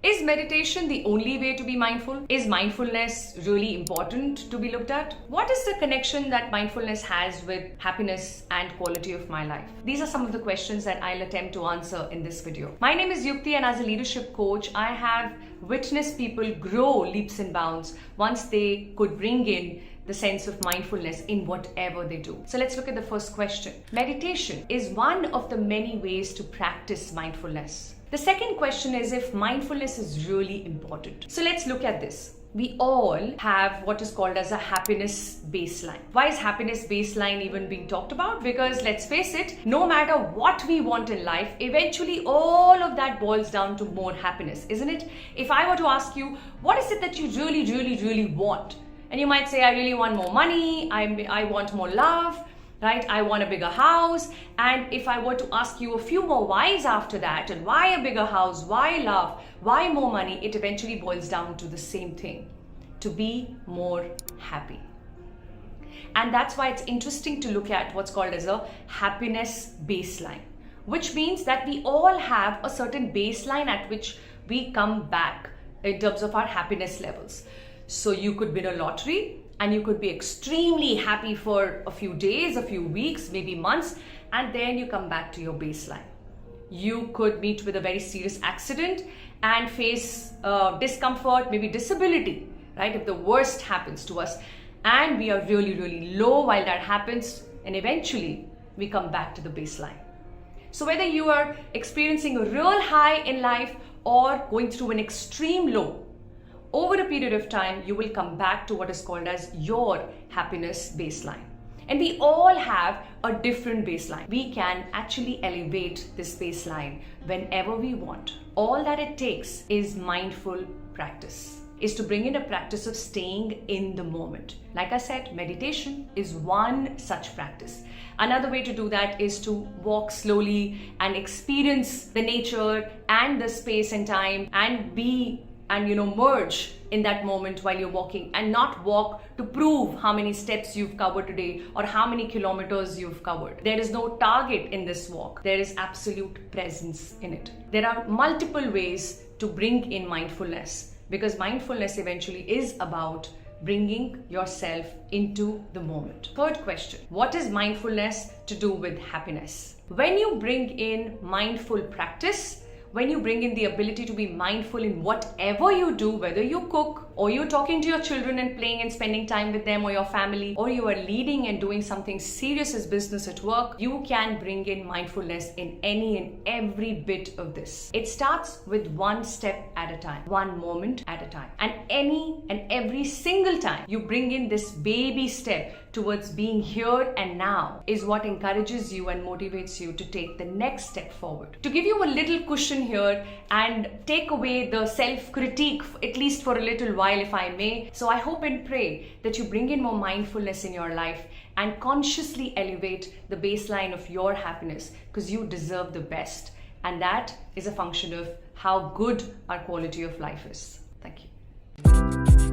Is meditation the only way to be mindful? Is mindfulness really important to be looked at? What is the connection that mindfulness has with happiness and quality of my life? These are some of the questions that I'll attempt to answer in this video. My name is Yukti, and as a leadership coach, I have witnessed people grow leaps and bounds once they could bring in the sense of mindfulness in whatever they do. So let's look at the first question. Meditation is one of the many ways to practice mindfulness. The second question is if mindfulness is really important. So let's look at this. We all have what is called as a happiness baseline. Why is happiness baseline even being talked about? Because let's face it, no matter what we want in life, eventually all of that boils down to more happiness, isn't it? If I were to ask you, what is it that you really want? And you might say, I really want more money, I want more love, right? I want a bigger house. And if I were to ask you a few more whys after that, and why a bigger house, why love, why more money, it eventually boils down to the same thing, to be more happy. And that's why it's interesting to look at what's called as a happiness baseline, which means that we all have a certain baseline at which we come back in terms of our happiness levels. So you could win a lottery and you could be extremely happy for a few days, a few weeks, maybe months, and then you come back to your baseline. You could meet with a very serious accident and face discomfort, maybe disability, right? If the worst happens to us and we are really low while that happens, and eventually we come back to the baseline. So whether you are experiencing a real high in life or going through an extreme low, over a period of time, you will come back to what is called as your happiness baseline. And we all have a different baseline. We can actually elevate this baseline whenever we want. All that it takes is mindful practice, is to bring in a practice of staying in the moment. Like I said, meditation is one such practice. Another way to do that is to walk slowly and experience the nature and the space and time and merge in that moment while you're walking, and not walk to prove how many steps you've covered today or how many kilometers you've covered. There is no target in this walk. There is absolute presence in it. There are multiple ways to bring in mindfulness, because mindfulness eventually is about bringing yourself into the moment. Third question, what is mindfulness to do with happiness? When you bring in mindful practice, when you bring in the ability to be mindful in whatever you do, whether you cook or you're talking to your children and playing and spending time with them, or your family, or you are leading and doing something serious as business at work, you can bring in mindfulness in any and every bit of this. It starts with one step at a time, one moment at a time. And any and every single time you bring in this baby step towards being here and now is what encourages you and motivates you to take the next step forward. To give you a little cushion here and take away the self-critique, at least for a little while, if I may. So I hope and pray that you bring in more mindfulness in your life and consciously elevate the baseline of your happiness, because you deserve the best. And that is a function of how good our quality of life is. Thank you.